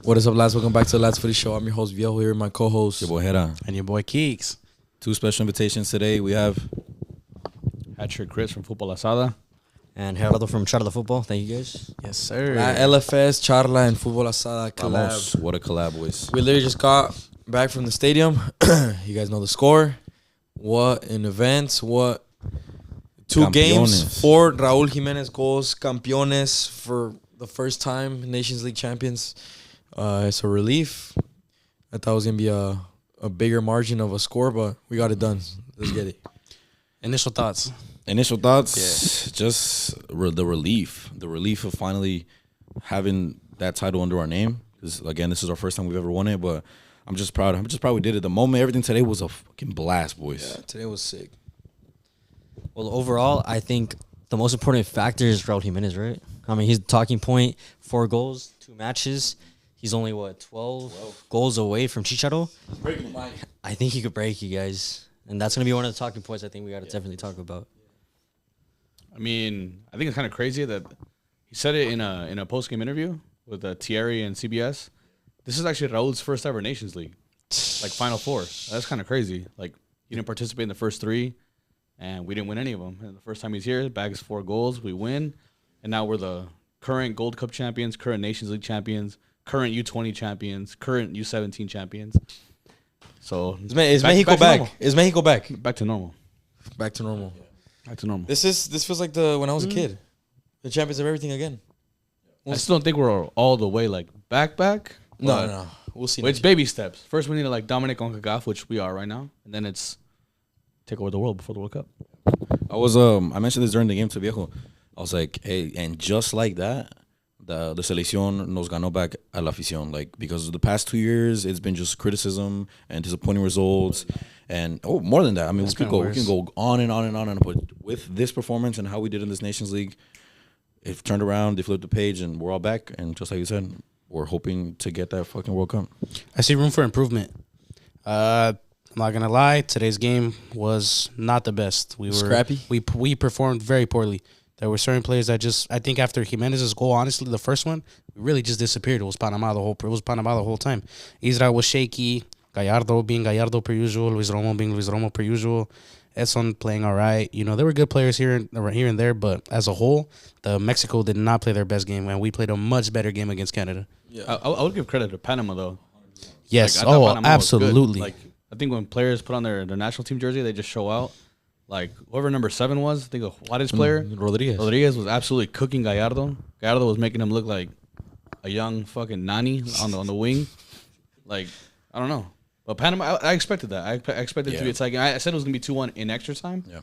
What is up, lads? Welcome back to the Ladsfootyshow. I'm your host, Viejo, here, my co-host. Your boy Hera. And your boy Keeks. Two special invitations today. We have Hatcher Chris from Futbol Asada. And Gerardo from Charlafootball. Thank you, guys. Yes, sir. LFS, Charla, and Futbol Asada collab. Vamos. What a collab, boys. We literally just got back from the stadium. You guys know the score. What an event. What two Campeones. games. 4 Raúl Jiménez goals. Campeones for the first time. Nations League champions. It's a relief. I thought it was going to be a bigger margin of a score, but we got it done. Let's get it. Initial thoughts. Initial thoughts, just the relief. The relief of finally having that title under our name. Because, again, this is our first time we've ever won it, but I'm just proud. I'm just proud we did it. The moment, everything today was a fucking blast, boys. Yeah, today was sick. Well, overall, I think the most important factor is Raúl Jiménez, right? I mean, he's the talking point. 4 goals, 2 matches. He's only, 12 goals away from Chicharo? I think he could break you guys. And that's going to be one of the talking points I think we got to definitely talk about. I mean, I think it's kind of crazy that he said it in a post-game interview with Thierry and CBS. This is actually Raul's first ever Nations League, like Final Four. That's kind of crazy. Like, he didn't participate in the first 3, and we didn't win any of them. And the first time he's here, bags 4 goals, we win. And now we're the current Gold Cup champions, current Nations League champions, current U20 champions, current U17 champions. So Is Mexico back? Is Mexico back? Back to normal. Back to normal. Back to normal. This feels like when I was a kid. The champions of everything again. I still don't think we're all the way like back. No. We'll see. It's baby steps. First, we need to like dominate CONCACAF, which we are right now, and then it's take over the world before the World Cup. I mentioned this during the game to Viejo. I was like, hey, and just like that, the selección nos ganó back a la afición. Like, because of the past 2 years, it's been just criticism and disappointing results. And, more than that. I mean, we can go on and on and on. But with this performance and how we did in this Nations League, it turned around, they flipped the page, and we're all back. And just like you said, we're hoping to get that fucking World Cup. I see room for improvement. I'm not going to lie. Today's game was not the best. We were scrappy. We performed very poorly. There were certain players that I think after Jimenez's goal, honestly, the first one, we really just disappeared. It was Panama the whole time. Israel was shaky. Gallardo being Gallardo per usual. Luis Romo being Luis Romo per usual. Edson playing all right. You know, there were good players here and there, but as a whole, Mexico did not play their best game, and we played a much better game against Canada. Yeah, I would give credit to Panama though. Yes, Like, Panama absolutely. Like, I think when players put on their national team jersey, they just show out. Like, whoever number 7 was, I think a Juarez player, Rodriguez was absolutely cooking Gallardo. Gallardo was making him look like a young fucking Nani on the wing. Like, I don't know. But Panama, I expected that. I expected it to be a tie game. I said it was going to be 2-1 in extra time. Yeah.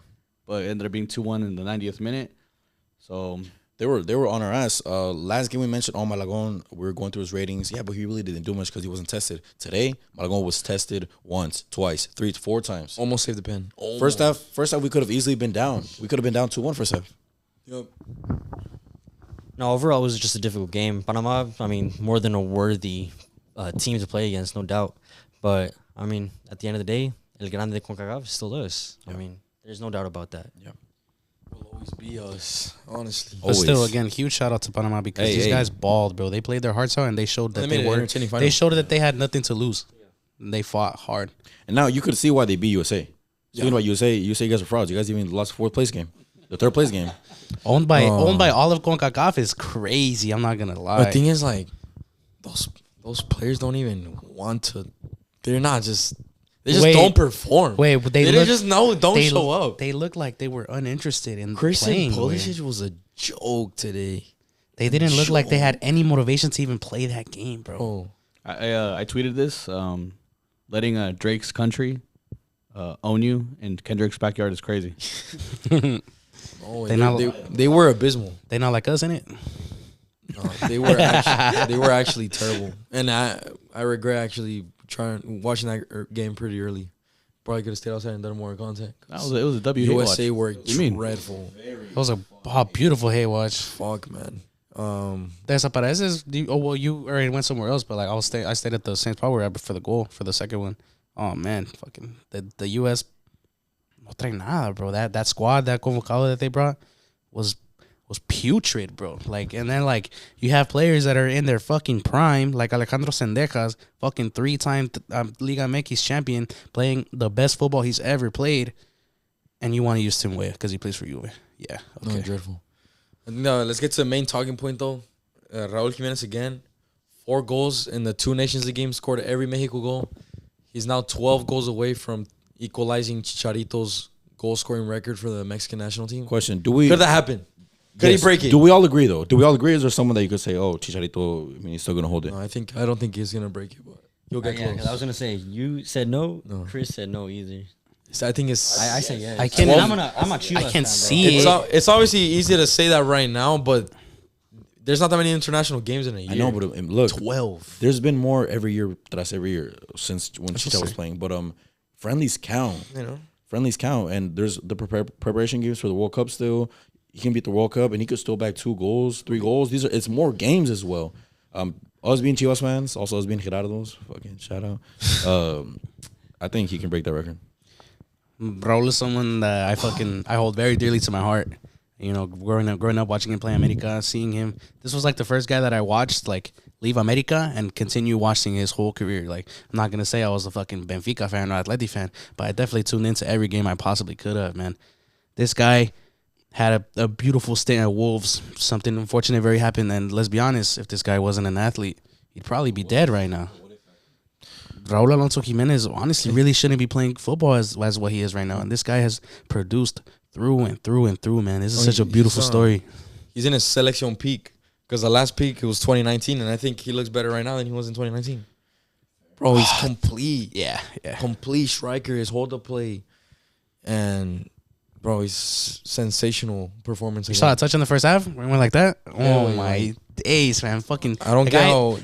But it ended up being 2-1 in the 90th minute. So They were on our ass. Last game we mentioned, Malagon, we were going through his ratings. Yeah, but he really didn't do much because he wasn't tested. Today, Malagon was tested once, twice, 3 to 4 times. Almost saved the pen. First half, we could have easily been down. We could have been down 2-1 first half. Yep. No, overall, it was just a difficult game. Panama, I mean, more than a worthy team to play against, no doubt. But, I mean, at the end of the day, El Grande de CONCACAF is still us. Yeah. I mean, there's no doubt about that. Yeah. Will always be us, honestly. But still, again, huge shout out to Panama because these guys balled, bro. They played their hearts out and they showed that they showed that they had nothing to lose. And they fought hard. And now you could see why they beat USA. Speaking about USA, you guys are frauds. You guys even lost the 4th place game, the 3rd place game. Owned by all of CONCACAF is crazy. I'm not gonna lie. The thing is, like, those players don't even want to. They're not just. They just don't perform. They just don't show up. They look like they were uninterested in Christian playing. Pulisic was a joke today. They didn't look like they had any motivation to even play that game, bro. Oh. I tweeted this. Letting Drake's country own you in Kendrick's backyard is crazy. They were abysmal. They not like us in it. No, they were actually terrible, and I regret actually watching that game pretty early. Probably could have stayed outside and done more contact. It was a W. USA were dreadful. It was a beautiful hay watch. Fuck, man. Desapareces. You already went somewhere else, but like I stayed at the same spot where for the goal for the second one. Oh man, fucking the US no trae nada, bro. That squad, that convocado that they brought was was putrid, bro. Like, and then like you have players that are in their fucking prime, like Alejandro Sendejas, fucking 3-time Liga MX champion, playing the best football he's ever played, and you want to use Tim Weah because he plays for Juve. Yeah, okay. No, dreadful. No, let's get to the main talking point though. Raúl Jiménez again, 4 goals in the 2 Nations League games, scored every Mexico goal. He's now 12 goals away from equalizing Chicharito's goal scoring record for the Mexican national team. Question: could that happen? Could he break it? Do we all agree though? Do we all agree? Is there someone that you could say, "Oh, Chicharito, I mean, he's still gonna hold it"? No, I don't think he's gonna break it, but he'll get Yeah, close. 'cause I was gonna say you said no. No. Chris said no either. I think it's. I say yes. I can- I'm a Chivas I can fan, see bro. it. It's obviously easy to say that right now, but there's not that many international games in a year. I know, but look, 12. there's been more every year. Every year since when That's Chicha was insane. playing. But friendlies count. You know, Friendlies count, and there's the preparation games for the World Cup still. He can beat the World Cup, and he could still back 2 goals, 3 goals. It's more games as well. Us being Chivas fans, also us being Gerardo's, fucking shout out. I think he can break that record. Raul is someone that I hold very dearly to my heart. You know, growing up watching him play America, seeing him. This was like the first guy that I watched like leave America and continue watching his whole career. Like, I'm not gonna say I was a fucking Benfica fan or Atleti fan, but I definitely tuned into every game I possibly could have. Man, this guy had a beautiful stint at Wolves. Something unfortunate very happened, and let's be honest, if this guy wasn't an athlete, he'd probably be dead right now. Raul Alonso Jimenez honestly really shouldn't be playing football as what he is right now. And this guy has produced through and through and through, man. This is such a beautiful story. He's in his selection peak because the last peak it was 2019, and I think he looks better right now than he was in 2019. Bro, he's complete. Yeah. Complete striker. His hold up play, and bro, he's sensational performance. You saw a touch in the first half? When it went like that? Oh, yeah. my days, man. Fucking. I don't the get guy- how.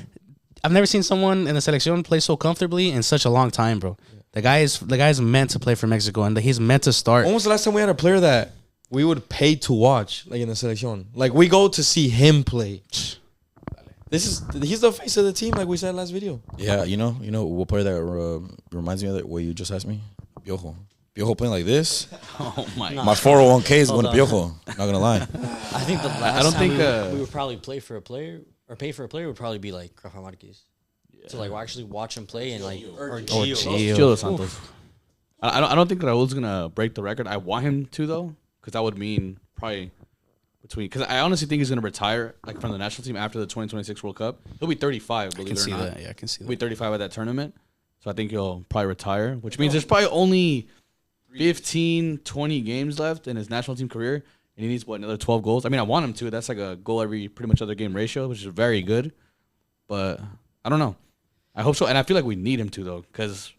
I've never seen someone in the selección play so comfortably in such a long time, bro. The guy is meant to play for Mexico, and he's meant to start. When was the last time we had a player that we would pay to watch, like in the selección? Like we go to see him play. He's the face of the team, like we said last video. Yeah, you know what player that reminds me of that what you just asked me? Piojo. Piojo playing like this. Oh my! My 401k is going Hold to on. Piojo. Not gonna lie. I think the last don't time think, we would probably play for a player or pay for a player would probably be like Rafa Marquez. To like actually watch him play and like or Gio. Gio. Gio dos Santos. I don't think Raul's gonna break the record. I want him to though, because that would mean probably between. Because I honestly think he's gonna retire like from the national team after the 2026 World Cup. He'll be 35. I Believe can it or see not. that. Yeah, I can see He'll be that. 35 at that tournament. So I think he'll probably retire, which means there's probably only 15, 20 games left in his national team career, and he needs another 12 goals. I mean, I want him to. That's like a goal every pretty much other game ratio, which is very good. But I don't know. I hope so, and I feel like we need him to though, because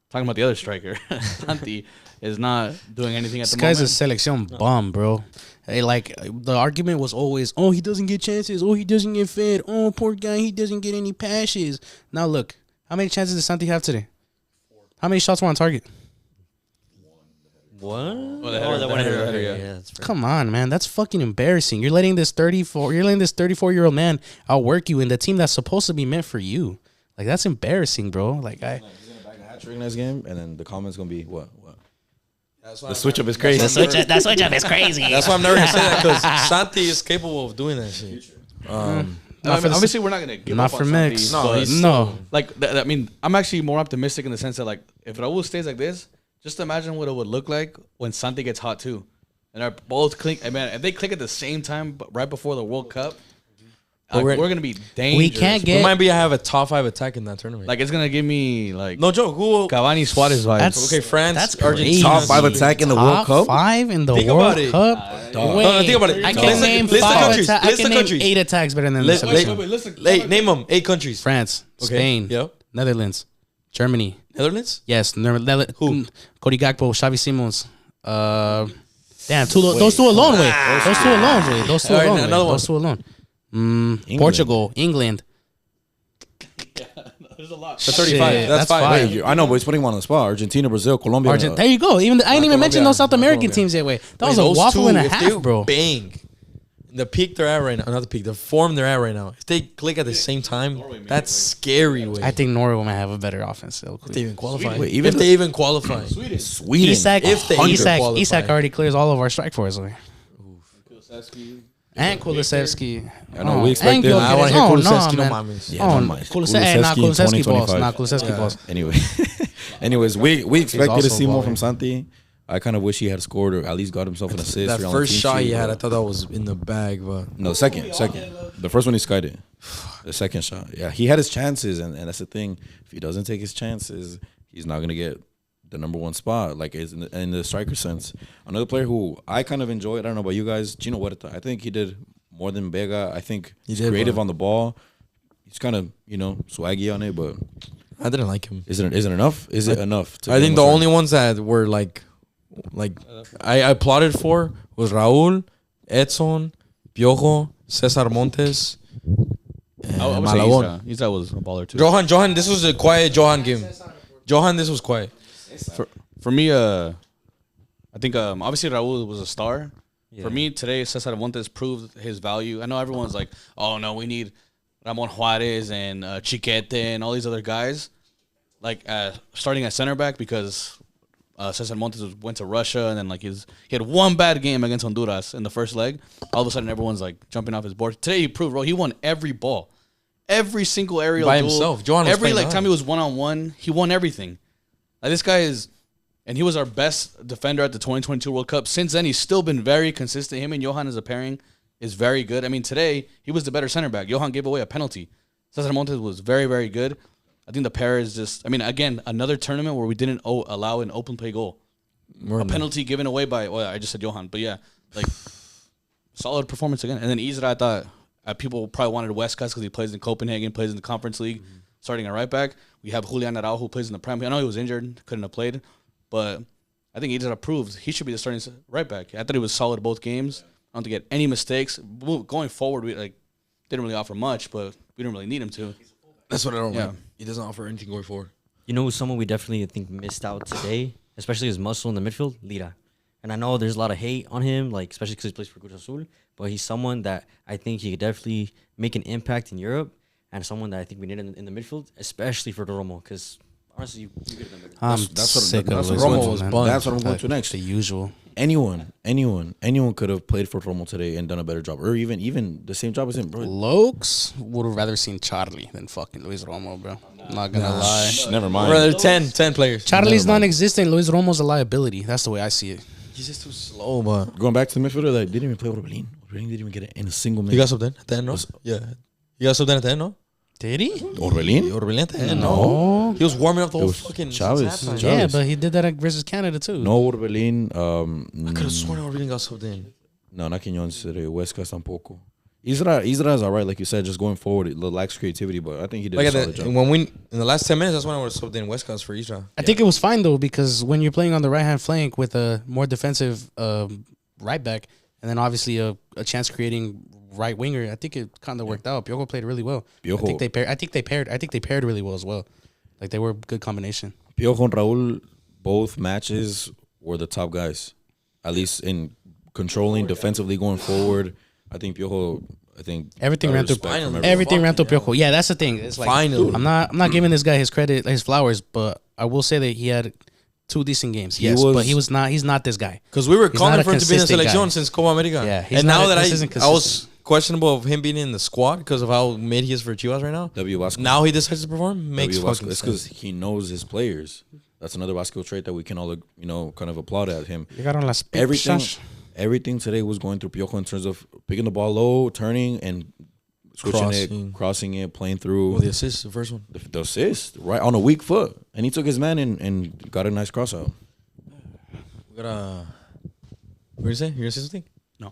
talking about the other striker, Santi is not doing anything at This the guy's a moment. selección bum, bro. Hey, like the argument was always, oh, he doesn't get chances. Oh, he doesn't get fed. Oh, poor guy, he doesn't get any passes. Now look, how many chances did Santi have today? 4. How many shots were on target? What? Oh, the header, that the one header, header. yeah. Yeah, that's fair. Come on, man. That's fucking embarrassing. You're letting this 34-year-old man outwork you in the team that's supposed to be meant for you. Like, that's embarrassing, bro. Like, He's gonna back a hat trick next game, and then the comments gonna be what? That's The switch up is crazy. that switch up is crazy. That's why I'm never gonna say that because Santi is capable of doing that shit. Not for the- Obviously, we're not gonna give not up for on Mex. Santi, No, but he's- No. like I mean, I'm actually more optimistic in the sense that like if Raul stays like this, just imagine what it would look like when Santi gets hot too, and they're both click. I mean, if they click at the same time, but right before the World Cup, like, we're- we're gonna be dangerous. can't get- We might be have a top 5 attack in that tournament. like it's gonna give me like no joke. Who? Cavani Suarez vibes. That's Okay, France, That's Argentina. crazy. Top 5 attack in the World Top Cup. 5 in the Think World about it. Cup. Dog. Wait, No, think about it. I List can the- name list the 5 countries. attacks. I List the can name countries. 8 attacks better than List- this. list- selection. Name them 8 countries. France, Okay. Spain, Yep. Netherlands, Germany. Netherlands. Yes, Who? Cody Gakpo, Xavi Simons. Damn, those two alone. Wait, those two alone. Wait, those two All right, alone. another one. Those two alone. Portugal, England. There's a lot. That's 35. Shit, That's that's 5. fine. Wait, I know, but he's putting him on the spot. Argentina, Brazil, Colombia. There you go. Even I didn't even mention those South American Colombia. teams yet. Wait, that Wait, was a those waffle two, and a if half, they bro. Bang. The peak they're at right now, not the peak, the form they're at right now. If they click at the same time, that's scary. Way. I think Norway might have a better offense. if they even qualify. Wait, even if they even qualify. Sweden. Sweden. Isak, If they Isak, qualify. Isak already clears all of our strike force. Like. Kulusevski. And Kulusevski. I know, we expected- and I want to hear Oh, Kulusevski, no man. mames. Yeah, Oh, no mind. Kulusevski, not Kulusevski balls. 2025. Not Kulusevski balls. Anyway, anyways, we expected to also see more balling. from Santi. I kind of wish he had scored or at least got himself an assist. That or on the first team shot sheet, he had, but- I thought that was in the bag, but No, second. The first one he skied it. The second shot. Yeah, he had his chances, and that's the thing. If he doesn't take his chances, he's not gonna get the number one spot, like is in the striker sense. Another player who I kind of enjoyed, I don't know about you guys, Gino Huerta. I think he did more than Vega. I think he's did, creative bro. on the ball. He's kind of, swaggy on it, but I didn't like him. is it enough? Is it enough? To I get think him the a only ones that were like I applauded for was Raul, Edson, Piojo, Cesar Montes, and I would say Malagón. Isra was a baller too. Johan, this was a quiet Johan game. Johan, this was quiet. For me, I think obviously Raul was a star. Yeah. For me today, Cesar Montes proved his value. I know everyone's like, "Oh no, we need Ramon Juarez and Chiquete and all these other guys." Like starting at center back because Cesar Montes went to Russia and then like he had one bad game against Honduras in the first leg. All of a sudden, everyone's like jumping off his board. Today he proved, bro, he won every ball, every single aerial By duel. himself. Johan was every playing time on. he was 1-on-1, he won everything. Like this guy is. And he was our best defender at the 2022 World Cup. Since then, he's still been very consistent. Him and Johan as a pairing is very good. I mean, today, he was the better center back. Johan gave away a penalty. Cesar Montes was very, very good. I think the pair is just, I mean, again, another tournament where we didn't allow an open play goal. A penalty given away by, well, I just said Johan. But yeah, like, solid performance again. And then Isra, I thought people probably wanted Westcas because he plays in Copenhagen, plays in the Conference League, starting at right back. We have Julian Araujo who plays in the Prem. I know he was injured, couldn't have played. But I think Idris proved he should be the starting right back. I thought he was solid both games. I don't think he had any mistakes. Going forward, we didn't really offer much, but we didn't really need him to. That's what I don't Yeah. like. He doesn't offer anything going forward. You know, someone we definitely think missed out today, especially his muscle in the midfield, Lira. And I know there's a lot of hate on him, like especially because he plays for Cruz Azul. But he's someone that I think he could definitely make an impact in Europe, and someone that I think we need in the midfield, especially for Romo. Because honestly, you could have done better. I'm That's what- sick that's of what Luis Romo Romo, was man. bummed. That's what I'm going to next. The usual. Anyone could have played for Romo today and done a better job, or even the same job as him, bro. Lokes would have rather seen Charlie than fucking Luis Romo, bro. I'm not gonna lie. Never mind. Brother, 10 players. Charlie's non-existent. Luis Romo's a liability. That's the way I see it. He's just too slow, but Going back to the midfielder that didn't even play with Orbelin. Orbelin didn't even get it in a single minute. you got something at the end, no? Yeah. You got something at the end, no? Did he? Orbelin? Orbelin at the end, No. He was warming up the whole was fucking Chavez. halftime. Yeah, Chavez. but he did that versus Canada too. No Orbelin. I could have sworn Orbelin got subbed in. No, not Quiñones today. Huescas tampoco. Isra is all right, like you said, just going forward. It lacks creativity, but I think he did Like a at solid the, job. when we in the last 10 minutes, that's when I would have subbed in Westcast for Isra. I think it was fine though because when you're playing on the right hand flank with a more defensive right back, and then obviously a chance creating right winger, I think it kind of worked out. Piojo played really well. Piojo. I think they paired really well as well. Like they were a good combination. Piojo and Raul, both matches were the top guys, at least in controlling defensively going forward. I think Piojo. Everything got ran through. respect from everyone. Everything ran through Piojo. Yeah, that's the thing. It's like Finally. I'm not giving this guy his credit, his flowers, but I will say that he had 2 decent games. He Yes, was- but he's not this guy. Because we were He's calling not a for him to be in the consistent selection guy. since Copa America. Yeah, he's and not now a- that this isn't I was consistent. questionable of him being in the squad because of how mid he is for Chivas right now. W. Vasco. Now he decides to perform. Makes W. Vasco. fucking It's sense. because he knows his players. That's another Vasco trait that we can all, kind of applaud at him. Llegaron las Everything today was going through Piojo in terms of picking the ball low, turning, and switching crossing it, playing through. Oh, the assist, the first one. The assist, right on a weak foot. And he took his man and got a nice cross out. We got a. What did you say? You gonna say something? No.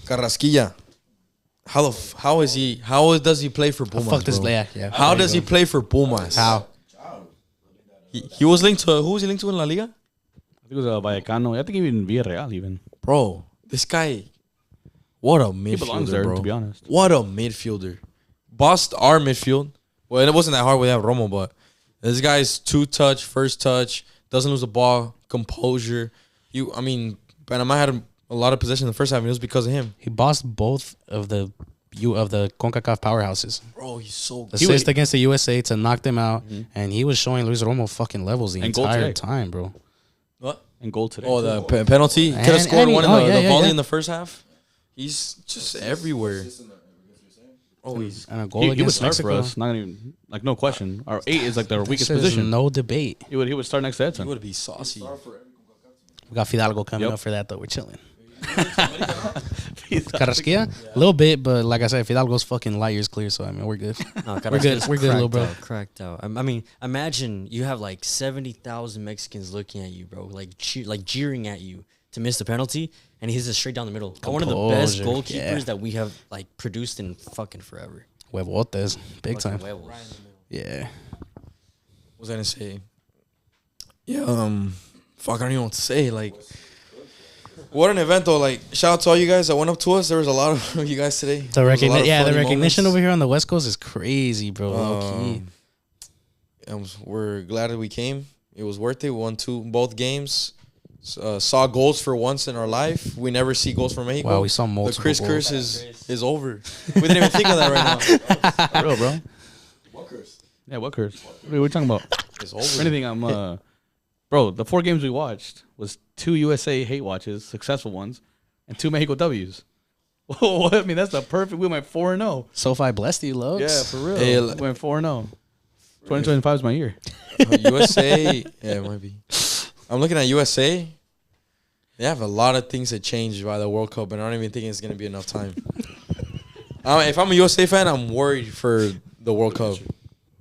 Carrasquilla. How does he play for Pumas? Fuck this bro? yeah. How does he play for Pumas? How? He was linked to who was he linked to in La Liga? I think it was Vallecano. I think even Villarreal even. Bro, this guy, what a He belongs midfielder, there, bro. to be honest. What a midfielder. Bossed our midfield. Well, it wasn't that hard without Romo, but this guy's 2-touch, first touch, doesn't lose the ball, composure. Panama had a lot of possession in the first half, and it was because of him. He bossed both of the CONCACAF powerhouses. Bro, he's so good. Assist against the USA to knock them out, and he was showing Luis Romo fucking levels the And goal entire today. time, bro. What? And goal today. Oh, the penalty. He could have And scored he- one in oh, the yeah, volley yeah. in the first half. He's just everywhere. Oh, he's And a goal He would against start for Mexico. us. Not even like no question. Our 8 is like their weakest There's position. no debate. He would start next to he Edson. would be saucy. We got Fidalgo coming Yep. up for that, though. We're chilling. Carrasquilla? A little bit, but like I said, Fidalgo's fucking light years clear, so I mean, we're good. No, We're good. Carrasquella's We're good, little bro. Cracked out. I mean, imagine you have like 70,000 Mexicans looking at you, bro, like jeering at you to miss the penalty, and he hits it straight down the middle. One of the best Composure, goalkeepers yeah. that we have like produced in fucking forever. Huevotes. Big time. Fucking huevos. Yeah. What was I gonna say? Yeah, fuck, I don't even know what to say. Like, what an event though. Like, shout out to all you guys that went up to us. There was a lot of you guys today. The There was a lot of the funny recognition moments. over here on the West Coast is crazy, bro. Low-key. We're glad that we came. It was worth it. We won both games. Saw goals for once in our life. We never see goals from Mexico. Wow, we saw The multiple Chris goals. curse is over. We didn't even think of that right now. For real, bro. What curse? Yeah, what curse? What are we talking about? It's For over. anything, bro, the 4 games we watched was 2 USA hate watches, successful ones, and 2 Mexico W's. I mean, that's the perfect. We went 4-0. SoFi blessed you, Lopes. Yeah, for real. Hey, We went 4-0. 2025 is my year. USA. Yeah, it might be. I'm looking at USA. They have a lot of things that changed by the World Cup, and I don't even think it's going to be enough time. If I'm a USA fan, I'm worried for the World Cup.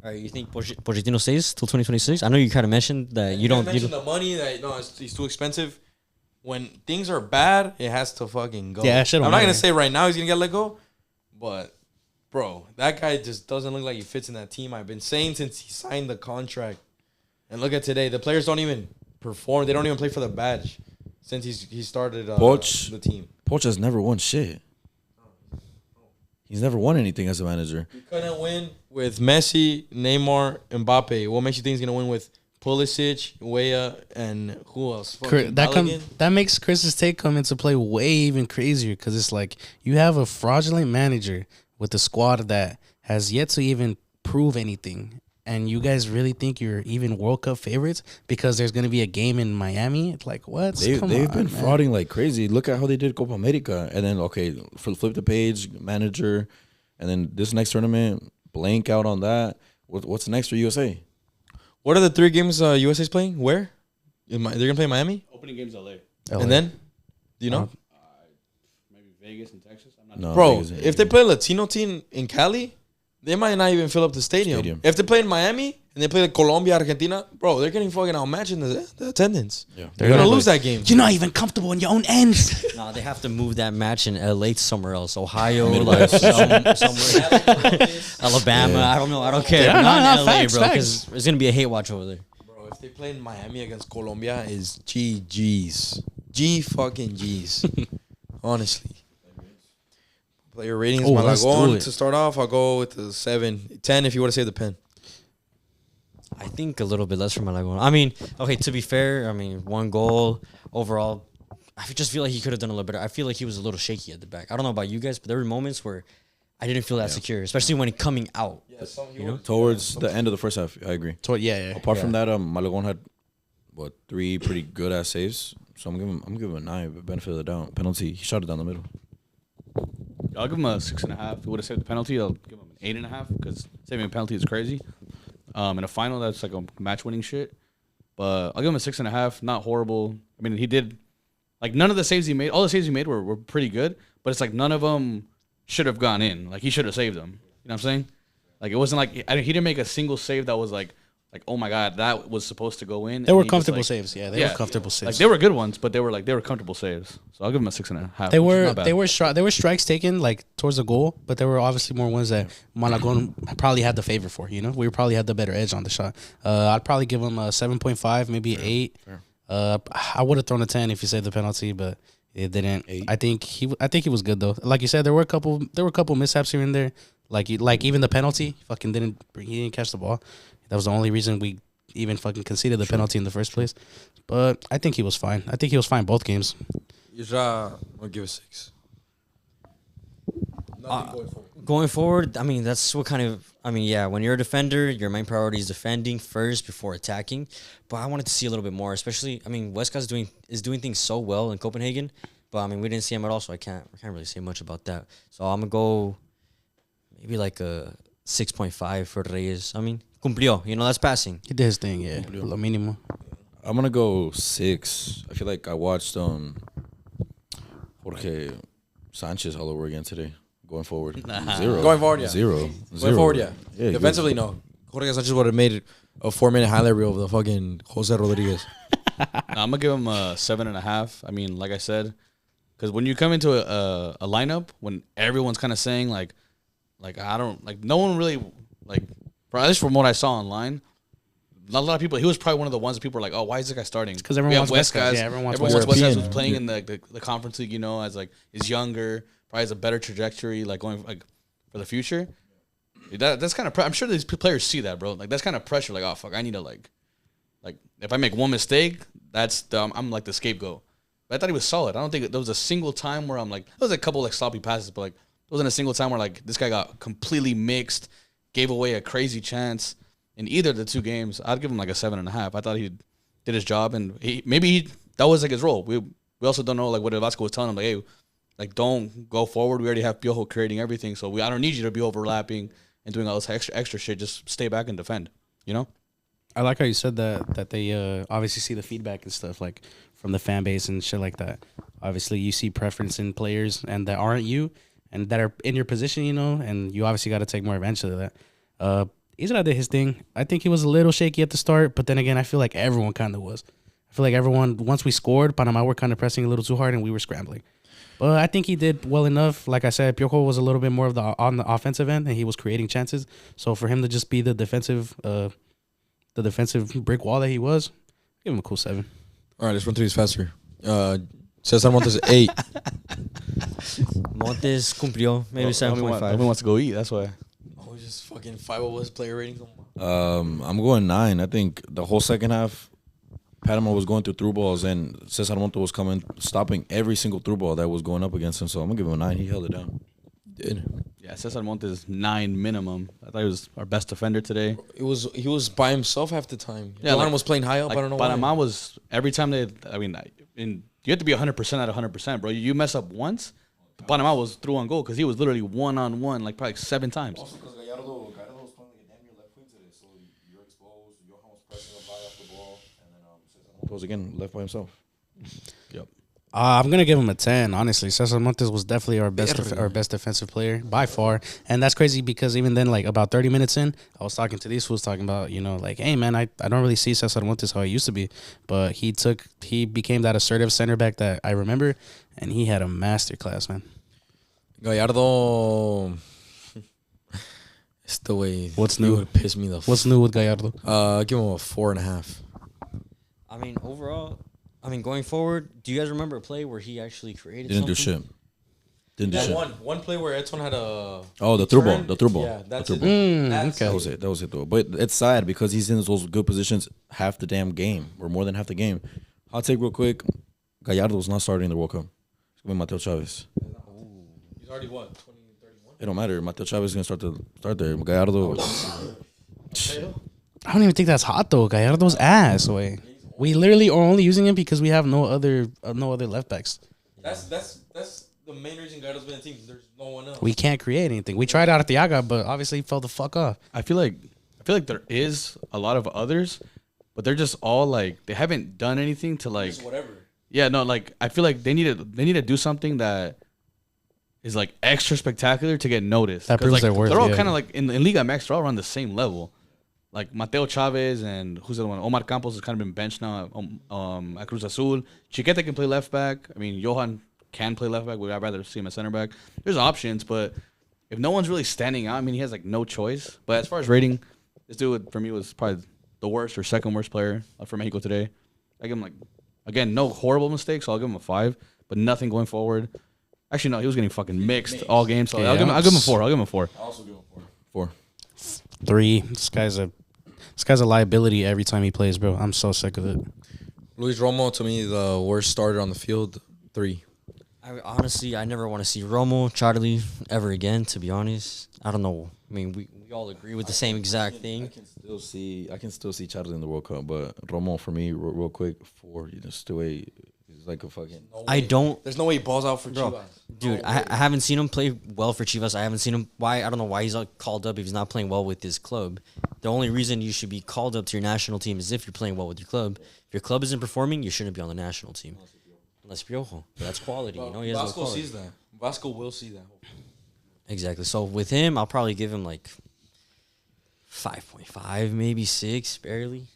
All right, you think Pochettino stays till 2026? I know you kind of mentioned that you don't. mention the money that it's too expensive. When things are bad, it has to fucking go. Yeah, shit I'm don't not gonna matter. say right now he's gonna get let go, but bro, that guy just doesn't look like he fits in that team. I've been saying since he signed the contract, and look at today. The players don't even perform. They don't even play for the badge since he started Poch. the team. Poch has never won shit. He's never won anything as a manager. You couldn't win with Messi, Neymar, Mbappe. What makes you think he's gonna win with Pulisic, Weah, and who else? Fucking Balogun? That makes Chris's take come into play way even crazier because it's like you have a fraudulent manager with a squad that has yet to even prove anything. And you guys really think you're even World Cup favorites because there's going to be a game in Miami? Like, what? They've been frauding like crazy. Look at how they did Copa America. And then, okay, flip the page, manager. And then this next tournament, blank out on that. What's next for USA? What are the 3 games USA's playing? Where? They're gonna play Miami, Opening games LA. and then, do you know, Maybe Vegas and Texas. I'm not No, bro? Vegas ain't If they play a Latino team in Cali, they might not even fill up the stadium. If they play in Miami and they play like Colombia, Argentina, bro, they're getting fucking outmatched in the attendance. Yeah. They're gonna lose that game. You're not even comfortable in your own end. No, they have to move that match in LA to somewhere else. Ohio, like somewhere. Alabama. Yeah. I don't know. I don't care. Yeah, Not no, in LA, facts, bro, because there's gonna be a hate watch over there. Bro, if they play in Miami against Colombia, is GG's. G fucking G's. Honestly. Player ratings, Oh, let's do Malagon it. to start off. I'll go with the 7, 10 if you want to save the pen. I think a little bit less from Malagon. I mean, okay, to be fair, I mean, 1 goal overall. I just feel like he could have done a little better. I feel like he was a little shaky at the back. I don't know about you guys, but there were moments where I didn't feel that secure, especially when coming out. You know? Towards the end of the first half, I agree. Yeah. Apart from that, Malagon had 3 pretty good ass saves. So I'm giving him a 9, but benefit of the doubt. Penalty, he shot it down the middle. I'll give him a 6.5. If he would have saved the penalty, I'll give him an 8.5 because saving a penalty is crazy. In a final, that's like a match-winning shit. But I'll give him a 6.5. Not horrible. I mean, he did like none of the saves he made. All the saves he made were pretty good, but it's like none of them should have gone in. Like he should have saved them. You know what I'm saying? Like it wasn't like he didn't make a single save that was like oh my god, that was supposed to go in. They were And he just, comfortable like- saves. Yeah, they were comfortable saves. Like they were good ones, but they were comfortable saves. So I'll give him a 6.5. They which is were not bad. there were strikes taken like towards the goal, but there were obviously more ones that Malagon probably had the favor for. You know, we probably had the better edge on the shot. I'd probably give him a 7.5, maybe 8. I would have thrown a 10 if you saved the penalty, but it didn't. 8. I think he was good though. Like you said, there were a couple mishaps here and there. Like even the penalty, he didn't catch the ball. That was the only reason we even fucking conceded the penalty in the first place. But I think he was fine. I think he was fine both games. I'll give it 6. Going forward, I mean, that's what kind of. I mean, yeah, when you're a defender, your main priority is defending first before attacking. But I wanted to see a little bit more, especially. I mean, Westcott is doing things so well in Copenhagen, But I mean, we didn't see him at all, so I can't really say much about that. So I'm gonna go maybe like a 6.5 for Reyes. I mean, cumplió. You know, that's passing. He did his thing, yeah. Lo mínimo. I'm gonna go 6. I feel like I watched Jorge Sanchez all over again today. Going forward, 0. Going forward, yeah. 0. Going forward, yeah. Yeah, Defensively, no. Jorge Sanchez would have made a 4-minute highlight reel of the fucking Jose Rodriguez. I'm gonna give him a 7.5. I mean, like I said, because when you come into a lineup when everyone's kind of saying like I don't like, no one really like, at least from what I saw online, not a lot of people. He was probably one of the ones that people were like, oh, why is this guy starting? Because everyone wants West guys. Yeah, everyone wants West guys. Was playing in the conference league, you know, as like is younger, probably has a better trajectory, like going like for the future. That's kind of. I'm sure these players see that, bro. Like that's kind of pressure. Like, oh fuck, I need to like if I make one mistake, that's I'm like the scapegoat. But I thought he was solid. I don't think there was a single time where I'm like, there was a couple like sloppy passes, but like there wasn't a single time where like this guy got completely mixed, gave away a crazy chance in either of the 2 games. I'd give him like a 7.5. I thought he did his job, and that was like his role. We also don't know like what Vasco was telling him, like, hey, like don't go forward. We already have Piojo creating everything, so I don't need you to be overlapping and doing all this extra shit. Just stay back and defend. You know. I like how you said that they obviously see the feedback and stuff like from the fan base and shit like that. Obviously, you see preference in players and that aren't you and that are in your position, you know, and you obviously got to take more advantage of that. Isra did his thing. I think he was a little shaky at the start, but then again, I feel like everyone kind of was. I feel like everyone, once we scored, Panama were kind of pressing a little too hard and we were scrambling. But I think he did well enough. Like I said, Piojo was a little bit more of on the offensive end and he was creating chances. So for him to just be the defensive brick wall that he was, give him a cool 7. All right, let's run through these faster. Cesar Montes 8. Montes cumplió, maybe 7.5. Everyone wants to go eat. That's why. Oh, just fucking 5 player rating. I'm going 9. I think the whole second half, Panama was going through balls, and Cesar Montes was stopping every single through ball that was going up against him. So I'm gonna give him a 9. He held it down. Did. Yeah, Cesar Montes 9 minimum. I thought he was our best defender today. He was by himself half the time. Yeah, Juan was playing high up. Like, I don't know Panama why. was every time they. I mean, you have to be 100% at 100%, bro. You mess up once, Panama was through on goal because he was literally 1-on-1 like probably 7 times. Also, because Gallardo was playing like a damn near left wing today, so you're exposed. Johan was pressing a ball off the ball, and then Cesar Montes was again left by himself. Yep. I'm gonna give him a 10. Honestly, Cesar Montes was definitely our best defensive player by far, and that's crazy because even then, like about 30 minutes in, I was talking to these fools talking about, you know, like, hey man, I don't really see Cesar Montes how he used to be, but he became that assertive center back that I remember, and he had a master class, man. Gallardo. It's the way. What's he new? would piss me the. What's new with Gallardo? Give him a 4.5. I mean, overall, going forward, do you guys remember a play where he actually created Didn't something? do shit. Didn't do That shit. one play where Edson had a. The through ball. Yeah, that's the it. through ball. That's Okay. That was it though. But it's sad because he's in those good positions half the damn game or more than half the game. Hot take real quick. Gallardo was not starting the World Cup. It's going to be Mateo Chavez. He's already what, 2031? It don't matter. Mateo Chavez is going to start there. Gallardo. I don't even think that's hot though. Gallardo's ass. Wait, we literally are only using him because we have no other left backs. That's the main reason Gallardo's been in the team. There's no one else. We can't create anything. We tried out Arteaga, but obviously he fell the fuck off. I feel like there is a lot of others, but they're just all like they haven't done anything to like. Just whatever. Yeah, no, like I feel like they need to do something that is like extra spectacular to get noticed. That proves like, their worth. They're all yeah. kind of like in Liga MX. They're all around the same level. Like Mateo Chavez and who's the other one? Omar Campos has kind of been benched now at Cruz Azul. Chiquete can play left back. I mean, Johan can play left back. I'd rather see him as center back. There's options, but if no one's really standing out, I mean, he has like no choice. But as far as rating, this dude for me was probably the worst or second worst player for Mexico today. I give him like, again, no horrible mistakes, so I'll give him a 5, but nothing going forward. Actually, no, he was getting fucking mixed all games, so Yeah. I'll give him a 4. I'll give him a 4. I also give him 4. 3. This guy's a liability every time he plays, bro. I'm so sick of it. Luis Romo, to me, the worst starter on the field. 3. I never want to see Romo, Charlie ever again, to be honest. I don't know. I mean, we all agree with the same exact thing. I can still see Charlie in the World Cup, but Romo for me, real quick, 4. Just the way he's like a fucking. I don't. There's no way he balls out for Bro, Chivas. dude, I haven't seen him play well for Chivas. I haven't seen him. Why? I don't know why he's not called up if he's not playing well with his club. The only reason you should be called up to your national team is if you're playing well with your club. If your club isn't performing, you shouldn't be on the national team. Unless Piojo. But that's quality. You know, he has no Vasco quality. sees that. Vasco will see that. Exactly. So with him, I'll probably give him like 5.5, maybe 6, barely.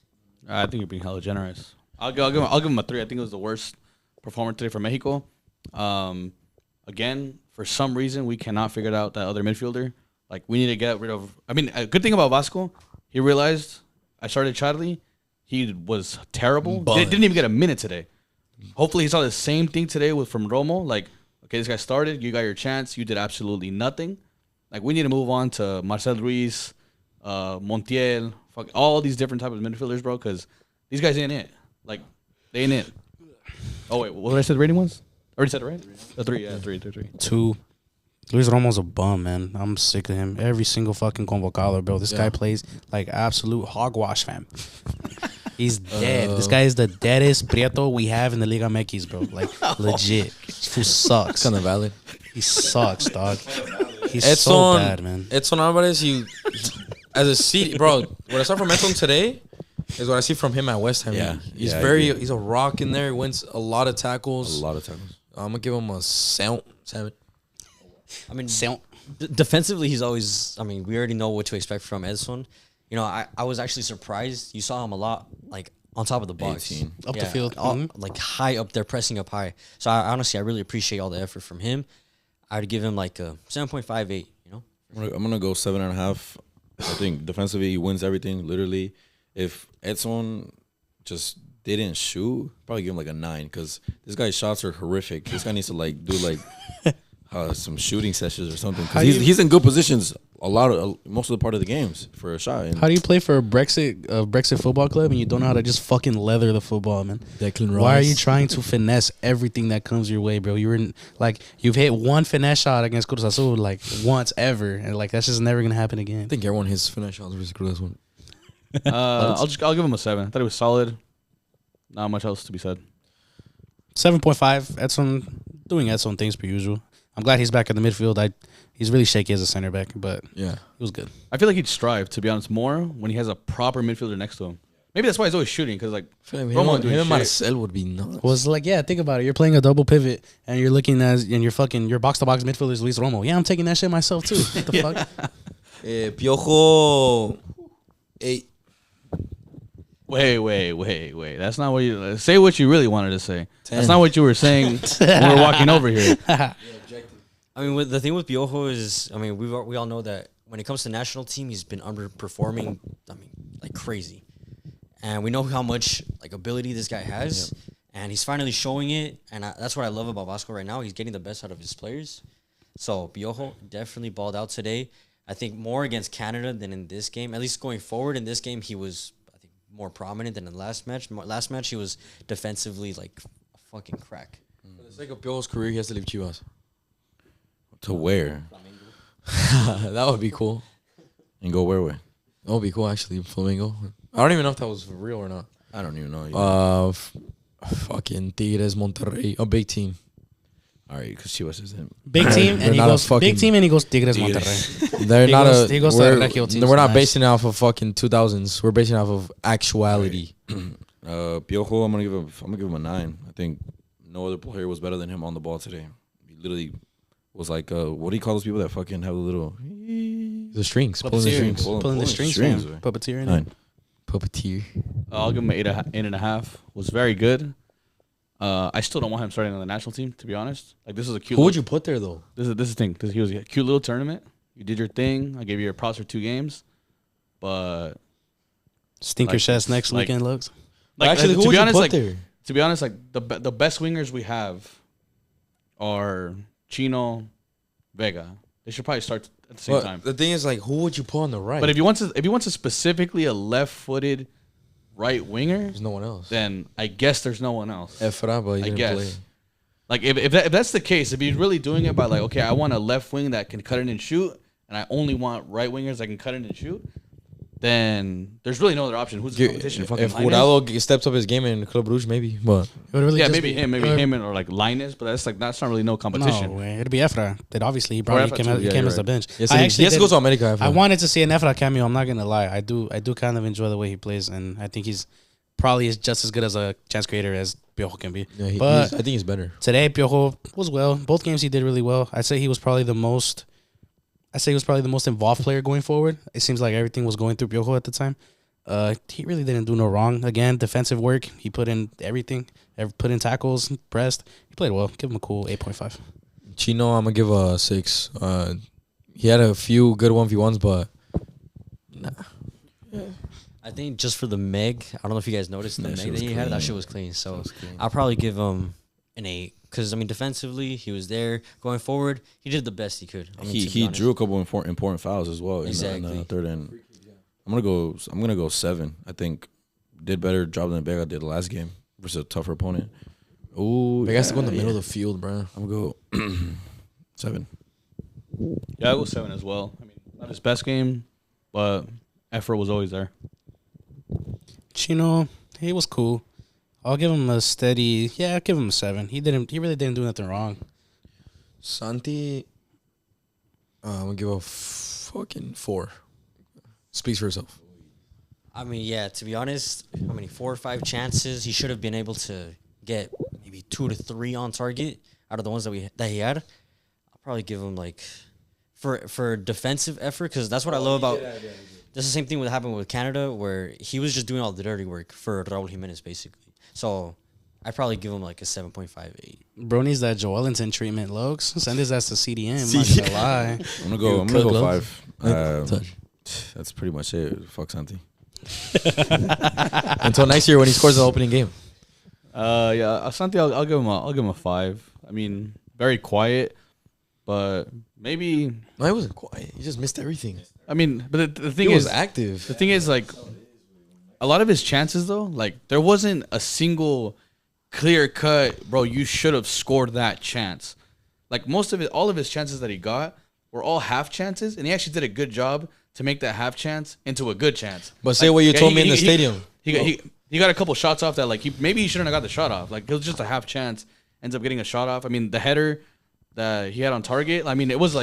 I think you're being hella generous. I'll give him a 3. I think it was the worst performance today for Mexico. Again, for some reason, we cannot figure out that other midfielder. Like, we need to get rid of. I mean, a good thing about Vasco, he realized I started Charlie. He was terrible. They didn't even get a minute today. Hopefully, he saw the same thing today from Romo. Like, okay, this guy started. You got your chance. You did absolutely nothing. Like, we need to move on to Marcel Ruiz, Montiel, all these different types of midfielders, bro, because these guys ain't it. Like, they ain't it. Oh, wait, what did I say the rating was? I already said it, right? The 3, yeah, 3. 2. Luis Romo's a bum, man. I'm sick of him. Every single fucking convocado, bro. This guy plays like absolute hogwash, fam. He's dead. This guy is the deadest Prieto we have in the Liga MX, bro. Like, legit. This fool sucks. Kind of valid. He sucks, dog. He's so bad, man. Edson Alvarez, as a seat, bro. What I saw from Edson today is what I see from him at West Ham. Yeah. He's I very. agree. He's a rock in there. He wins a lot of tackles. A lot of times. I'm gonna give him a 7. I mean, defensively, he's always. I mean, we already know what to expect from Edson. You know, I was actually surprised. You saw him a lot, like on top of the box, 18. Up the field. like high up there, pressing up high. So I honestly, I really appreciate all the effort from him. I'd give him like a 7.58. You know, I'm gonna go 7.5. I think defensively he wins everything. Literally, if Edson just didn't shoot, probably give him like a 9 because this guy's shots are horrific. This guy needs to like do like some shooting sessions or something because he's in good positions most of the part of the games for a shot. And How do you play for a Brexit football club and you don't know how to just fucking leather the football, man? Declan Rice. Why are you trying to finesse everything that comes your way, bro? You've hit one finesse shot against Cruz Azul like once ever, and like that's just never gonna happen again. I think everyone hits finish shots versus Cruz Azul. I'll give him a 7. I thought it was solid. Not much else to be said. 7.5. Edson doing Edson things per usual. I'm glad he's back in the midfield. He's really shaky as a center back, but Yeah. it was good. I feel like he'd strive, to be honest, more when he has a proper midfielder next to him. Maybe that's why he's always shooting, because like Romo doing Him and shit. Marcel would be nuts. Well, it's like, yeah, think about it. You're playing a double pivot, and you're looking your box to box midfielder is Luis Romo. Yeah, I'm taking that shit myself too. What the fuck? Piojo 8. Wait. That's not what you say. What you really wanted to say. 10. That's not what you were saying when we were walking over here. I mean, the thing with Piojo is, I mean, we all know that when it comes to national team, he's been underperforming. I mean, like crazy, and we know how much like ability this guy has, and he's finally showing it. And that's what I love about Vasco right now. He's getting the best out of his players. So Piojo definitely balled out today. I think more against Canada than in this game. At least going forward in this game, he was, I think, more prominent than in the last match. Last match, he was defensively like a fucking crack. For the sake of Piojo's career, he has to leave Chivas. to where? That would be cool. And go where? That would be cool, actually. Flamingo. I don't even know if that was real or not. I don't even know. Fucking Tigres, Monterrey, a big team. All right, because Chivas isn't. Big team, and he goes big team, and he goes Tigres Monterrey. They're not a. He goes to the Regio teams. We're not Nice. basing it off of fucking 2000s. We're basing it off of actuality. Piojo, I'm gonna give him a 9. I think no other player was better than him on the ball today. He literally was like, what do you call those people that fucking have a little The strings, pulling the strings, Pulling the strings, man. Puppeteer. 9. puppeteer. I'll give him an 8.5. Was very good. I still don't want him starting on the national team, to be honest. Like, this is a cute. Who would you put there though? This is the thing. He was a cute little tournament. You did your thing. I gave you your props for 2 games, but Stinker chest next like- weekend looks. like, Actually, who to would be you honest, put like there? to be honest, like the best wingers we have are Chino, Vega. They should probably start at the same time. The thing is, like, who would you put on the right? But if you want to specifically a left-footed right winger, there's no one else. then I guess there's no one else. Efra, but he I didn't guess. play. Like if that's the case, if he's really doing it by like, okay, I want a left wing that can cut in and shoot, and I only want right wingers that can cut in and shoot, then there's really no other option. Who's the competition? Fucking If Linus? Hurtado steps up his game in Club Rouge, maybe. But Yeah, maybe him, or like Linus, but that's not really no competition. No way. It'd be Efra. That obviously he came as the bench. yes, I he actually has to go to America. I wanted to see an Efra cameo. I'm not gonna lie. I do kind of enjoy the way he plays, and I think he's probably is just as good as a chance creator as Piojo can be. Yeah, but I think he's better. today Piojo was well. Both games he did really well. I'd say he was probably the most involved player going forward. It seems like everything was going through Piojo at the time. He really didn't do no wrong. Again, defensive work. He put in everything. Put in tackles, pressed. He played well. Give him a cool 8.5. Chino, I'm gonna give a 6. He had a few good 1v1s, but I think just for the Meg, I don't know if you guys noticed the That shit Meg that was he had. That clean. shit was clean. So I'll probably give him an 8 because I mean defensively he was there. Going forward, he did the best he could. I mean, to be He honest. drew a couple important fouls as well in Exactly. the third end. I'm gonna go 7. I think did better job than Vega did the last game versus a tougher opponent. Ooh, he has to go in the middle of the field, bro. I'm gonna go 7. Yeah, I go 7 as well. I mean, not his best game, but effort was always there. Chino, he was cool. I'll give him a steady. Yeah, I'll give him a 7. He really didn't do nothing wrong. Santi, I'm gonna give a fucking 4. Speaks for herself. I mean, yeah. To be honest, how many 4 or 5 chances he should have been able to get? Maybe 2 to 3 on target out of the ones that he had. I'll probably give him like for defensive effort because that's what I love about. That's the same thing that happened with Canada where he was just doing all the dirty work for Raul Jimenez basically. So I'd probably give him like a 7.58. Bro needs that Joelinton treatment, Lokes. Send his ass to CDM. I'm not gonna lie. I'm gonna go 5. Touch. That's pretty much it. Fuck Santi. Until next year when he scores the opening game. Yeah, Asante, I'll give him a 5. I mean, very quiet, but maybe. No, he wasn't quiet. He just missed everything. I mean, but the thing He is was active. The thing is, like, a lot of his chances, though, like, there wasn't a single clear cut, bro, you should have scored that chance. Like, all of his chances that he got were all half chances, and he actually did a good job to make that half chance into a good chance. But say what you told me in the stadium. He got a couple shots off that, like, maybe he shouldn't have got the shot off. Like, it was just a half chance, ends up getting a shot off. I mean, the header that he had on target, I mean, it was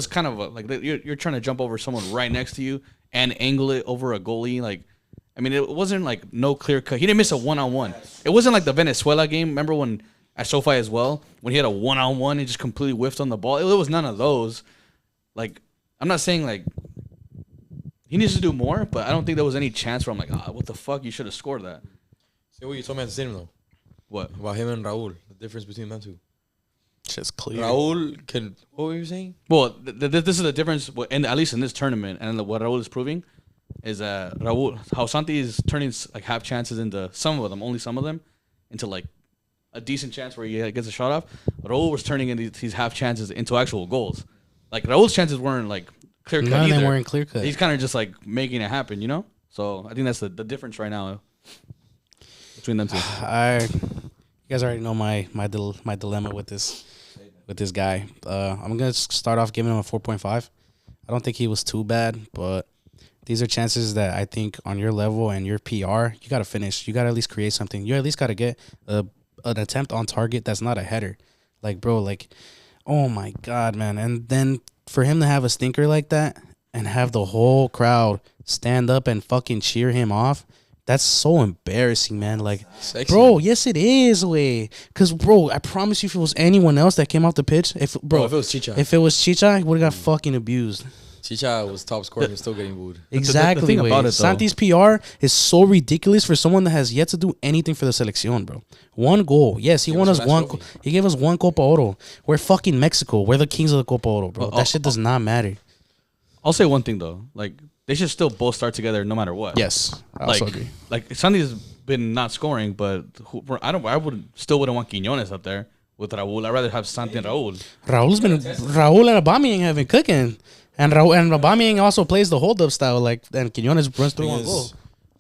kind of like you're trying to jump over someone right next to you and angle it over a goalie. Like, I mean, it wasn't like no clear cut. He didn't miss a 1-on-1. It wasn't like the Venezuela game. Remember when at SoFi as well, when he had a 1-on-1 and just completely whiffed on the ball? It was none of those. Like, I'm not saying like he needs to do more, but I don't think there was any chance where I'm like, what the fuck? You should have scored that. Say what you told me at the stadium though. What? About him and Raul. The difference between them two. Just clear. Raul can. What were you saying? Well, this is the difference, at least in this tournament, and what Raul is proving is Raul, how Santi is turning like half chances into only some of them, into like a decent chance where he gets a shot off. Raul was turning in these half chances into actual goals. Like Raul's chances weren't like clear cut None of either. them weren't clear cut. He's kind of just like making it happen, you know. So I think that's the difference right now between them two. You guys already know my dilemma with this guy. I'm gonna start off giving him a 4.5. I don't think he was too bad, but these are chances that I think on your level and your PR, you gotta finish. You gotta at least create something. You at least gotta get an attempt on target that's not a header. Like, bro, like, oh my god, man. And then for him to have a stinker like that and have the whole crowd stand up and fucking cheer him off. That's so embarrassing, man. Like, Sexy. bro, yes, it is, way. Cause, bro, I promise you, if it was anyone else that came off the pitch, if it was Chicha, he would have got fucking abused. Chicha was top scorer. He was still getting booed. Exactly. the thing way. about it, though- Santi's PR is so ridiculous for someone that has yet to do anything for the selección, bro. 1 goal. Yes, he won us one. He gave us 1 Copa Oro. We're fucking Mexico. We're the kings of the Copa Oro, bro. That shit does not matter. I'll say one thing though, like they should still both start together no matter what. Yes, I also agree. Like Santi's been not scoring, but I wouldn't want Quiñones up there with Raul. I'd rather have Santi and Raul. Raul and Aubameyang have been cooking, and Aubameyang also plays the hold up style, like, and Quiñones runs through 1 goal.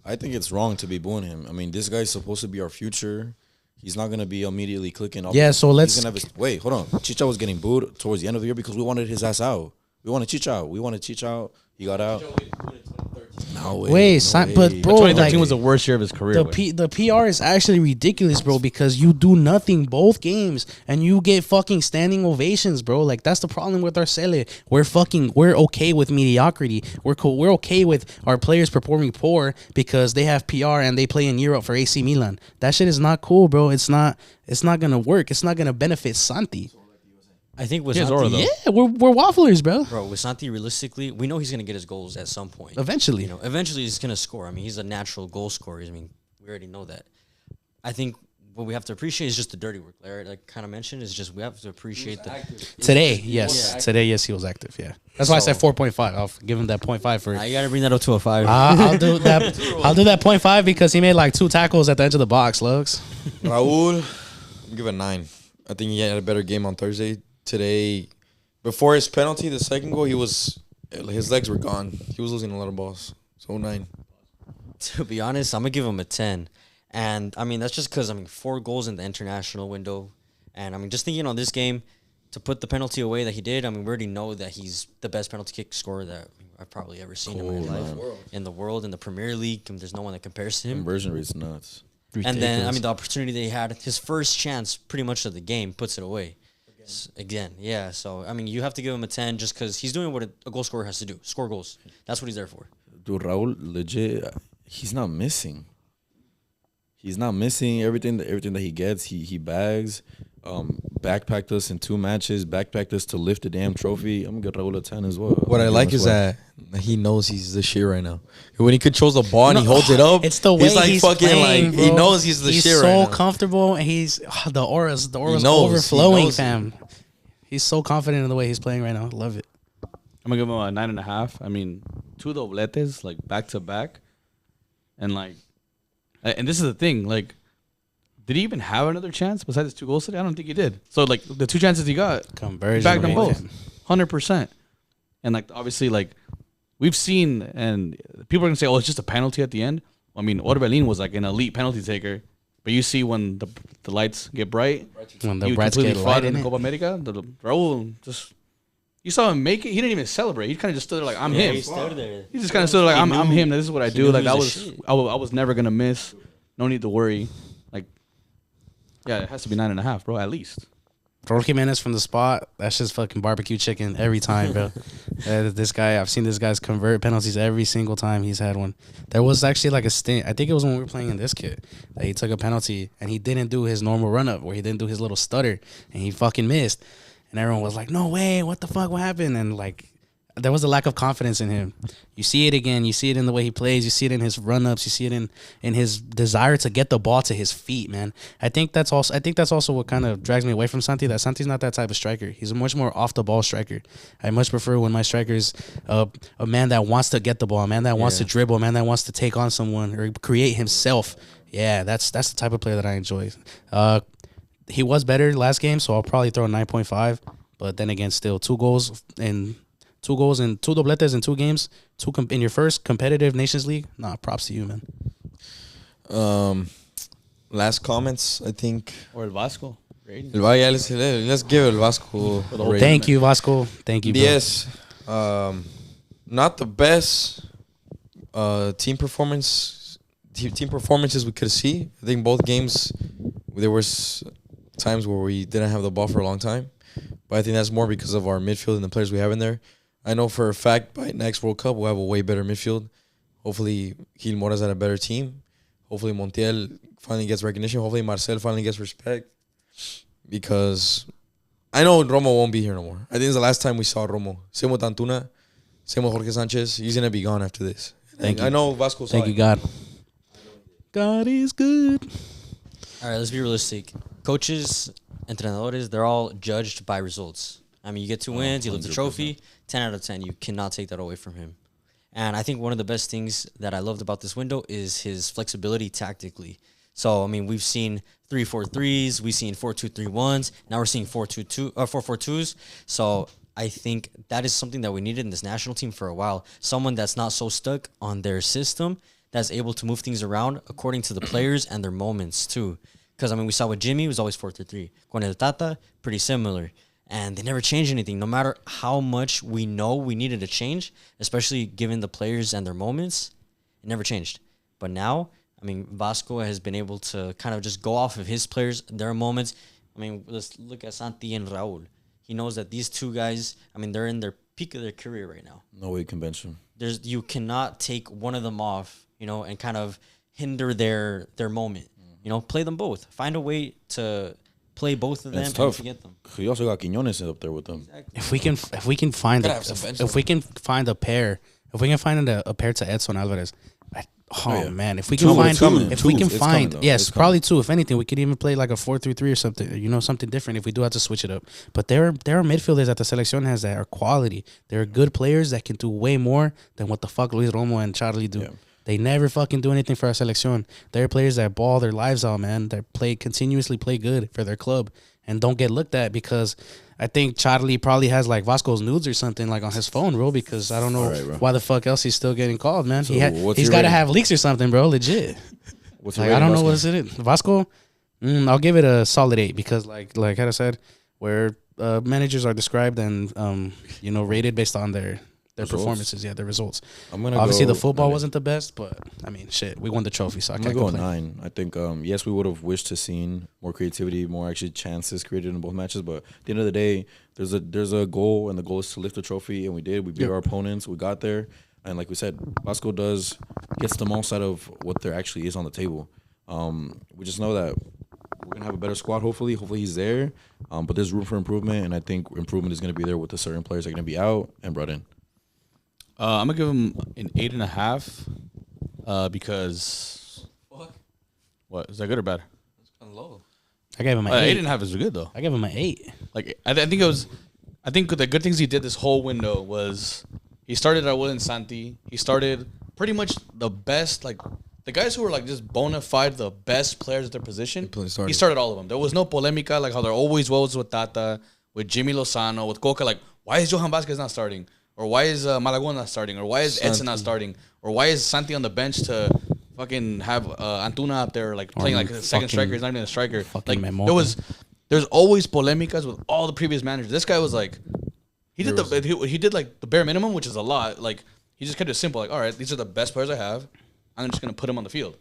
I think it's wrong to be booing him. I mean, this guy's supposed to be our future. He's not gonna be immediately clicking. Yeah, so let's wait. Hold on. Chicha was getting booed towards the end of the year because we wanted his ass out. We wanted Chicha out. He got out. No way. But bro, 2013 like, was the worst year of his career. the PR is actually ridiculous, bro, because you do nothing both games and you get fucking standing ovations, bro. Like, that's the problem with our Sele. We're okay with mediocrity. We're okay with our players performing poor because they have PR and they play in Europe for AC Milan. That shit is not cool, bro. It's not gonna work. It's not gonna benefit Santi. I think with He has aura, though. Yeah, we're wafflers, bro. bro, with Santi, realistically, we know he's gonna get his goals at some point. Eventually. You know, eventually he's gonna score. I mean, he's a natural goal scorer. I mean, we already know that. I think what we have to appreciate is just the dirty work. Like kind of mentioned, is just we have to appreciate Today, yes. Today, yes, he was active, yeah. That's why I said 4.5. I'll give him that 0.5 for... You gotta bring that up to a 5. I'll do that. I'll do that 0.5 because he made like 2 tackles at the edge of the box, Lugs. Raul, I'm give it 9. I think he had a better game on Thursday. Today, before his penalty, the second goal, his legs were gone. He was losing a lot of balls. So 9. To be honest, I'm gonna give him a 10. And I mean, that's just because 4 goals in the international window. And I mean, just thinking on this game, to put the penalty away that he did, I mean, we already know that he's the best penalty kick scorer that I've probably ever seen in my life. In the world, in the Premier League, there's no one that compares to him. Conversion rate's nuts. And then, I mean, the opportunity that he had, his first chance pretty much of the game, puts it away. Again, yeah. So, I mean, you have to give him a 10 just because he's doing what a goal scorer has to do. Score goals. That's what he's there for. Dude, Raul, legit, he's not missing. He's not missing everything that he gets. He bags. Backpacked us in 2 matches. Backpacked us to lift the damn trophy. I'm gonna get Raul a 10 as well. What I like is that he knows he's the shit right now. When he controls the ball and he holds it up, it's the way he's like fucking playing, like bro. he knows he's the shit right now. He's so comfortable, and he's the aura's knows, overflowing, he knows fam. He's so confident in the way he's playing right now. Love it. I'm gonna give him a 9.5. I mean, 2 dobletes like back to back, and this is the thing. Like, did he even have another chance besides his 2 goals today? I don't think he did. So like the 2 chances he got, Conversion, backed them rate, both, man. 100%. And like obviously like we've seen, and people are gonna say, oh, it's just a penalty at the end. I mean, Orbelin was like an elite penalty taker, but you see when the lights get bright, When the he Reds completely get fought light in in the it. Copa America. The Raul just, you saw him make it. He didn't even celebrate. He kind of just stood there like, I'm him. He stood there. He just kind of stood there like, I'm him. This is what I do. knew Like he that was was, the shit. I was never gonna miss. No need to worry. Like, yeah, it has to be 9.5, bro, at least. Raul Jimenez from the spot. That's just fucking barbecue chicken every time, bro. This guy, I've seen this guy's convert penalties every single time he's had one. There was actually like a stint. I think it was when we were playing in this kit that he took a penalty and he didn't do his normal run up where he didn't do his little stutter and he fucking missed. And everyone was like, "No way! What the fuck? What happened?" And like, there was a lack of confidence in him. You see it again. You see it in the way he plays. You see it in his run ups. You see it in his desire to get the ball to his feet, man. I think that's also what kind of drags me away from Santi. That Santi's not that type of striker. He's a much more off the ball striker. I much prefer when my striker's a man that wants to get the ball, a man that wants to dribble, a man that wants to take on someone or create himself. Yeah, that's the type of player that I enjoy. He was better last game, so I'll probably throw a 9.5. But then again, still 2 goals and 2 dobletes in 2 games, in your first competitive Nations League. Nah, props to you, man. Last comments, I think. Or El Vasco. El Valle, let's give El Vasco. Thank you, Vasco. Thank you, bro. Yes. Not the best team performances we could see. I think both games there was times where we didn't have the ball for a long time. But I think that's more because of our midfield and the players we have in there. I know for a fact by next World Cup we'll have a way better midfield. Hopefully Gil Mora's at a better team. Hopefully Montiel finally gets recognition. Hopefully Marcel finally gets respect. Because I know Romo won't be here no more. I think it's the last time we saw Romo. Same with Antuna. Same with Jorge Sanchez. He's going to be gone after this. Thank you. I know Vasco saw Thank you, God. God is good. All right, let's be realistic. Coaches, entrenadores, they're all judged by results. I mean, you get 2 wins, you lift the trophy, 10 out of 10. You cannot take that away from him. And I think one of the best things that I loved about this window is his flexibility tactically. So, I mean, we've seen 3-4-3s, we've seen 4-2-3-1s, now we're seeing 4-4-2s. So I think that is something that we needed in this national team for a while. Someone that's not so stuck on their system, that's able to move things around according to the players and their moments too. Because, I mean, we saw with Jimmy, it was always 4-3. Con El Tata, pretty similar. and they never changed anything. No matter how much we know we needed to change, especially given the players and their moments, it never changed. But now, I mean, Vasco has been able to kind of just go off of his players, their moments. I mean, let's look at Santi and Raul. He knows that these two guys, I mean, they're in their peak of their career right now. No way you can bench them. You cannot take one of them off, and kind of hinder their moment. Play them both. Find a way to play both of them and to get them. You also got Quiñones up there with them. Exactly. If we can find if we can find a pair to Edson Alvarez. Man, if we can find probably two. If anything, we could even play like a 4-3-3 or something. Something different if we do have to switch it up. But there are midfielders that the Selección has that are quality. They're good players that can do way more than what the fuck Luis Romo and Charlie do. Yeah. They never fucking do anything for our Selección. They're players that ball their lives out, man. That continuously play good for their club and don't get looked at because I think Charlie probably has like Vasco's nudes or something like on his phone, bro. Because I don't know why the fuck else he's still getting called, man. So he's got to have leaks or something, bro. Legit. What's I don't know what is it. Vasco, I'll give it a solid 8 because like I said, where managers are described and rated based on their performances, their results. Obviously, the football wasn't the best, but I mean, shit, we won the trophy, so I can't go complain. 9. I think yes, we would have wished to seen more creativity, more actually chances created in both matches. But at the end of the day, there's a goal, and the goal is to lift the trophy, and we did. We beat our opponents. We got there, and like we said, Vasco gets the most out of what there actually is on the table. We just know that we're gonna have a better squad. Hopefully he's there. But there's room for improvement, and I think improvement is gonna be there with the certain players that are gonna be out and brought in. I'm gonna give him an 8.5, because. What is that, good or bad? It's kind of low. I gave him an 8. 8.5 is good though. I gave him an 8. Like I think the good things he did this whole window was he started Raul and Santi. He started pretty much the best, like the guys who were like just bona fide the best players at their position. He started all of them. There was no polemica like how there always was with Tata, with Jimmy Lozano, with Coca. Like, why is Johan Vazquez not starting? Or why is Malagón not starting? Or why is Edson not starting? Or why is Santi on the bench to fucking have Antuna up there like playing like a second striker? He's not even a striker. Like there's always polemicas with all the previous managers. This guy was like, he did like the bare minimum, which is a lot. Like he just kept it simple. Like, all right, these are the best players I have. I'm just gonna put them on the field.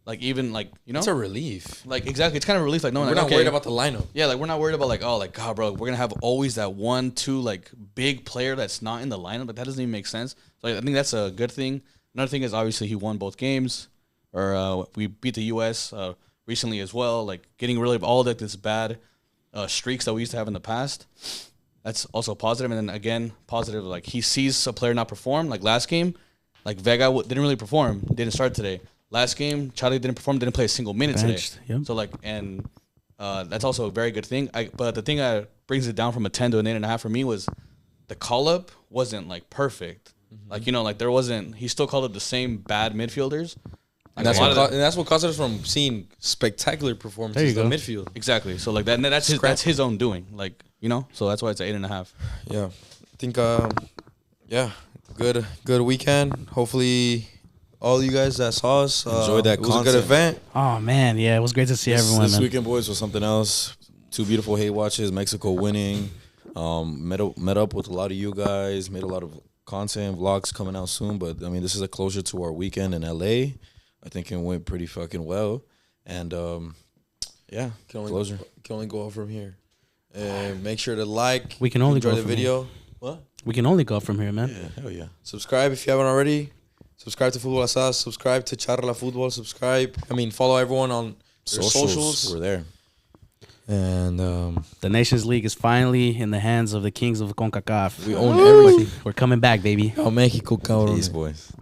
Like even like it's a relief. Like exactly, it's kind of a relief. Like no, we're not worried about the lineup. Yeah, like we're not worried about like God, bro, we're gonna have always that 1-2 like big player that's not in the lineup. But that doesn't even make sense. So I think that's a good thing. Another thing is obviously he won both games, or we beat the U.S. Recently as well. Like getting rid of all like this bad streaks that we used to have in the past. That's also positive. And then again, positive like he sees a player not perform. Like last game, like Vega didn't really perform. Didn't start today. Last game, Charlie didn't perform, didn't play a single minute today. Yep. So like, and that's also a very good thing. But the thing that brings it down from a 10 to an 8.5 for me was the call up wasn't like perfect. Mm-hmm. Like like there wasn't. He still called up the same bad midfielders. And that's what caused us from seeing spectacular performances in the midfield. Exactly. So like that's his own doing. Like so that's why it's an 8.5. Yeah, I think good weekend. Hopefully. All you guys that saw us, enjoyed that. It was a good event. Oh man, yeah, it was great to see everyone. This weekend, boys, was something else. 2 beautiful hate watches. Mexico winning. Met up with a lot of you guys. Made a lot of content, vlogs coming out soon. But I mean, this is a closure to our weekend in LA. I think it went pretty fucking well. And closure. Can only go up from here. And make sure to like. We can only enjoy go the from video. Here. What? We can only go up from here, man. Yeah, hell yeah. Subscribe if you haven't already. Subscribe to Futbol Asada. Subscribe to Charlafootball. Follow everyone on their socials. We're there. And the Nations League is finally in the hands of the kings of CONCACAF. We own everything. We're coming back, baby. Mexico, cabrón. Peace, boys.